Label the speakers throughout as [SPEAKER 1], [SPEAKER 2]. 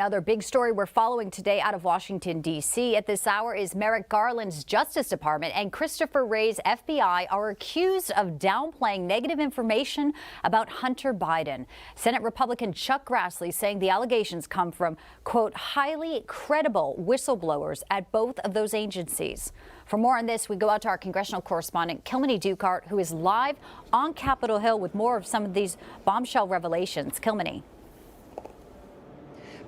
[SPEAKER 1] Another big story we're following today out of Washington, D.C. at this hour is Merrick Garland's Justice Department and Christopher Wray's FBI are accused of downplaying negative information about Hunter Biden. Senate Republican Chuck Grassley saying the allegations come from, quote, highly credible whistleblowers at both of those agencies. For more on this, we go out to our congressional correspondent, Kilmeny Dukart, who is live on Capitol Hill with more of some of these bombshell revelations. Kilmeny.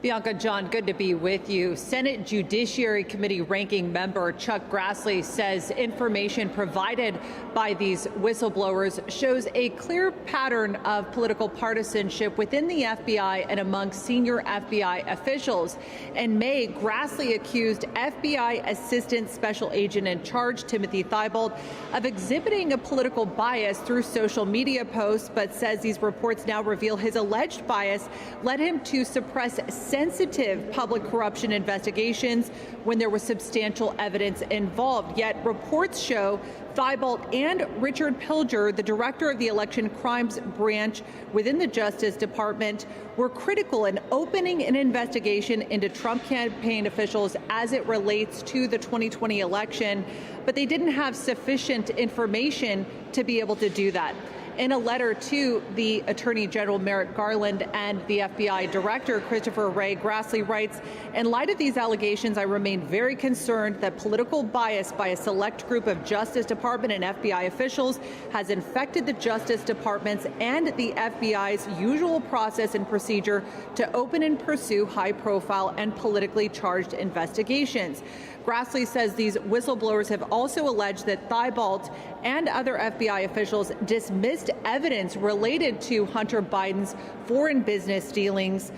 [SPEAKER 2] Bianca, John, good to be with you. Senate Judiciary Committee ranking member Chuck Grassley says information provided by these whistleblowers shows a clear pattern of political partisanship within the FBI and among senior FBI officials. In May, Grassley accused FBI Assistant Special Agent in Charge Timothy Thibault of exhibiting a political bias through social media posts, but says these reports now reveal his alleged bias led him to suppress sensitive public corruption investigations when there was substantial evidence involved. Yet reports show Thibault and Richard Pilger, the director of the Election Crimes Branch within the Justice Department, were critical in opening an investigation into Trump campaign officials as it relates to the 2020 election, but they didn't have sufficient information to be able to do that. In a letter to the Attorney General Merrick Garland and the FBI Director Christopher Wray, Grassley writes, in light of these allegations, I remain very concerned that political bias by a select group of Justice Department and FBI officials has infected the Justice Department's and the FBI's usual process and procedure to open and pursue high-profile and politically charged investigations. Grassley says these whistleblowers have also alleged that Thibault and other FBI officials dismissed evidence related to Hunter Biden's foreign business dealings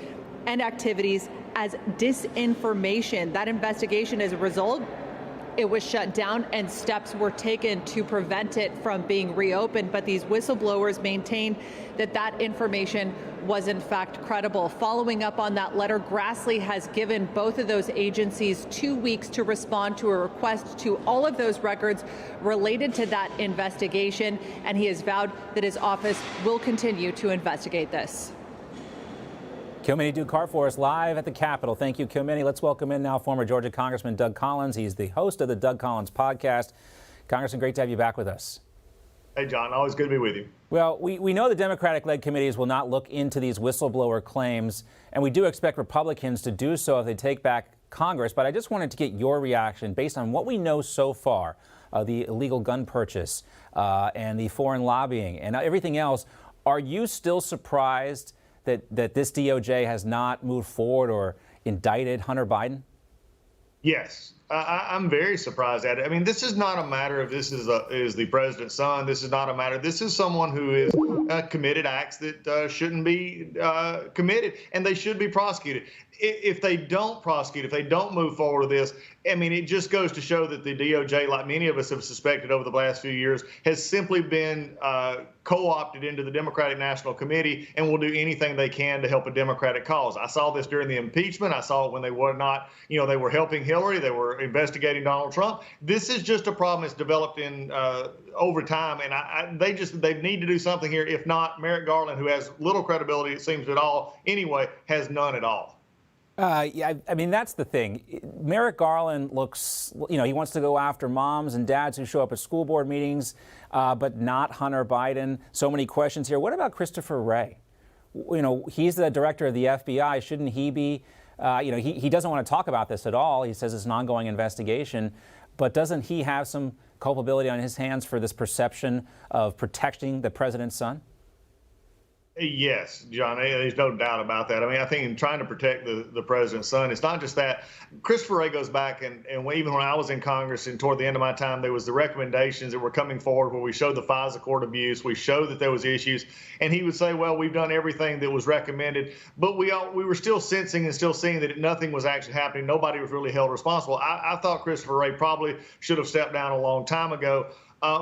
[SPEAKER 2] and activities as disinformation. That investigation, as a result, it was shut down and steps were taken to prevent it from being reopened. But these whistleblowers maintain that that information was in fact credible. Following up on that letter, Grassley has given both of those agencies 2 weeks to respond to a request to all of those records related to that investigation, and he has vowed that his office will continue to investigate this.
[SPEAKER 3] Kilmeny Dukart for us live at the Capitol. Thank you, Kilmeny. Let's welcome in now former Georgia Congressman Doug Collins. He's the host of the Doug Collins podcast. Congressman, great to have you back with us.
[SPEAKER 4] Hey, John, always good to be with you.
[SPEAKER 3] Well, we know the Democratic-led committees will not look into these whistleblower claims, and we do expect Republicans to do so if they take back Congress. But I just wanted to get your reaction based on what we know so far, the illegal gun purchase and the foreign lobbying and everything else. Are you still surprised that this DOJ has not moved forward or indicted Hunter Biden?
[SPEAKER 4] Yes, I'm very surprised at it. I mean, this is not a matter of this is the president's son. This is not a matter. This is someone who is committed acts that shouldn't be committed, and they should be prosecuted. If they don't prosecute, if they don't move forward with this, I mean, it just goes to show that the DOJ, like many of us have suspected over the last few years, has simply been co-opted into the Democratic National Committee and will do anything they can to help a Democratic cause. I saw this during the impeachment. I saw it when they were not, they were helping Hillary. They were investigating Donald Trump. This is just a problem that's developed in over time, and they need to do something here. If not, Merrick Garland, who has little credibility, it seems at all anyway, has none at all.
[SPEAKER 3] Yeah, I mean, that's the thing. Merrick Garland looks, he wants to go after moms and dads who show up at school board meetings, but not Hunter Biden. So many questions here. What about Christopher Wray? He's the director of the FBI. Shouldn't he be, he doesn't want to talk about this at all. He says it's an ongoing investigation. But doesn't he have some culpability on his hands for this perception of protecting the president's son?
[SPEAKER 4] Yes, John, there's no doubt about that. I mean, I think in trying to protect the president's son, it's not just that. Christopher Wray goes back, and even when I was in Congress and toward the end of my time, there was the recommendations that were coming forward where we showed the FISA court abuse, we showed that there was issues, and he would say, well, we've done everything that was recommended, but we were still sensing and still seeing that nothing was actually happening. Nobody was really held responsible. I thought Christopher Wray probably should have stepped down a long time ago.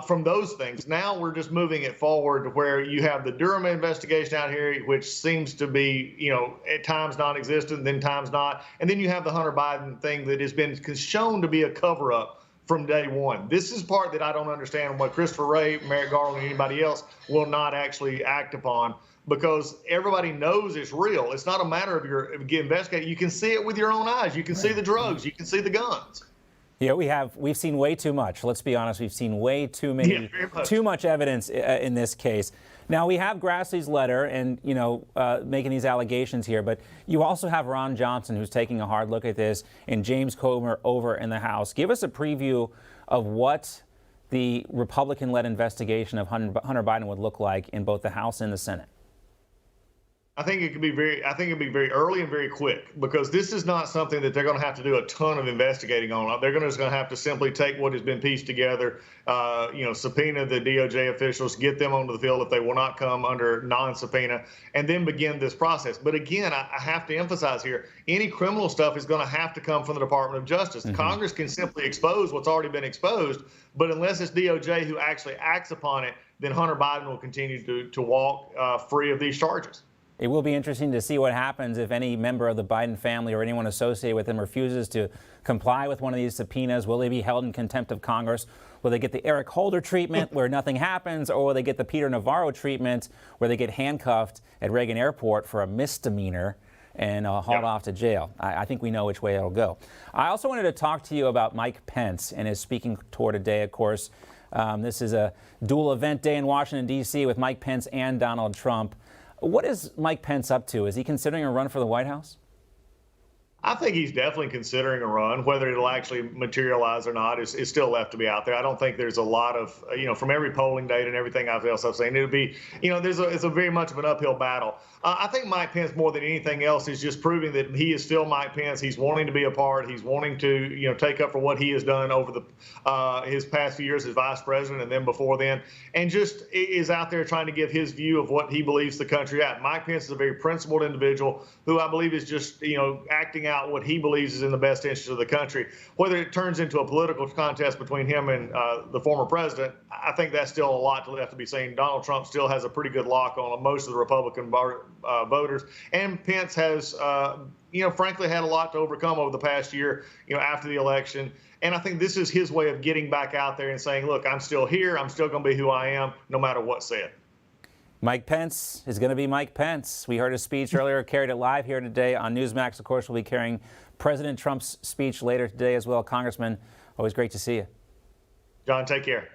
[SPEAKER 4] From those things. Now we're just moving it forward to where you have the Durham investigation out here, which seems to be, at times non-existent, then times not. And then you have the Hunter Biden thing that has been shown to be a cover-up from day one. This is part that I don't understand what Christopher Wray, Merrick Garland, and anybody else will not actually act upon, because everybody knows it's real. It's not a matter of your investigating. You can see it with your own eyes. You can see the drugs. You can see the guns.
[SPEAKER 3] Yeah, we've seen way too much. Let's be honest. We've seen way too much evidence in this case. Now, we have Grassley's letter and, making these allegations here, but you also have Ron Johnson, who's taking a hard look at this, and James Comer over in the House. Give us a preview of what the Republican-led investigation of Hunter Biden would look like in both the House and the Senate.
[SPEAKER 4] I think it'd be very early and very quick, because this is not something that they're going to have to do a ton of investigating on. They're just going to have to simply take what has been pieced together, subpoena the DOJ officials, get them onto the field if they will not come under non-subpoena, and then begin this process. But again, I have to emphasize here, any criminal stuff is going to have to come from the Department of Justice. Mm-hmm. Congress can simply expose what's already been exposed, but unless it's DOJ who actually acts upon it, then Hunter Biden will continue to walk free of these charges.
[SPEAKER 3] It will be interesting to see what happens if any member of the Biden family or anyone associated with him refuses to comply with one of these subpoenas. Will they be held in contempt of Congress? Will they get the Eric Holder treatment where nothing happens, or will they get the Peter Navarro treatment where they get handcuffed at Reagan Airport for a misdemeanor and hauled off to jail? I think we know which way it'll go. I also wanted to talk to you about Mike Pence and his speaking tour today, of course. This is a dual event day in Washington, D.C. with Mike Pence and Donald Trump. What is Mike Pence up to? Is he considering a run for the White House?
[SPEAKER 4] I think he's definitely considering a run. Whether it'll actually materialize or not is still left to be out there. I don't think there's a lot of, from every polling data and everything else I've seen, it'll be, it's a very much of an uphill battle. I think Mike Pence, more than anything else, is just proving that he is still Mike Pence. He's wanting to be a part. He's wanting to, take up for what he has done over his past few years as vice president and then before then, and just is out there trying to give his view of what he believes the country at. Mike Pence is a very principled individual who I believe is just, acting out what he believes is in the best interest of the country. Whether it turns into a political contest between him and the former president, I think that's still a lot left to be seen. Donald Trump still has a pretty good lock on most of the Republican voters, and Pence has, frankly, had a lot to overcome over the past year, after the election. And I think this is his way of getting back out there and saying, look, I'm still here. I'm still going to be who I am, no matter what's said.
[SPEAKER 3] Mike Pence is going to be Mike Pence. We heard his speech earlier, carried it live here today on Newsmax. Of course, we'll be carrying President Trump's speech later today as well. Congressman, always great to see you.
[SPEAKER 4] John, take care.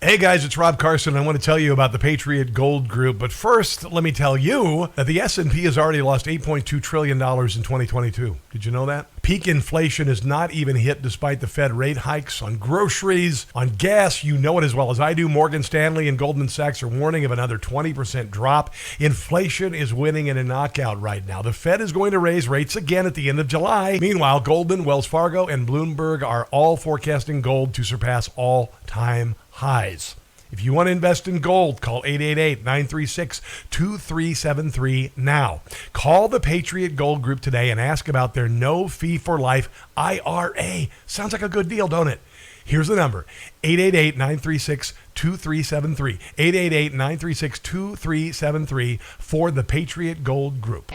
[SPEAKER 5] Hey guys, it's Rob Carson. I want to tell you about the Patriot Gold Group. But first, let me tell you that the S&P has already lost $8.2 trillion in 2022. Did you know that? Peak inflation is not even hit despite the Fed rate hikes on groceries, on gas. You know it as well as I do. Morgan Stanley and Goldman Sachs are warning of another 20% drop. Inflation is winning in a knockout right now. The Fed is going to raise rates again at the end of July. Meanwhile, Goldman, Wells Fargo, and Bloomberg are all forecasting gold to surpass all-time highs. If you want to invest in gold, call 888-936-2373 now. Call the Patriot Gold Group today and ask about their no-fee-for-life IRA. Sounds like a good deal, don't it? Here's the number, 888-936-2373. 888-936-2373 for the Patriot Gold Group.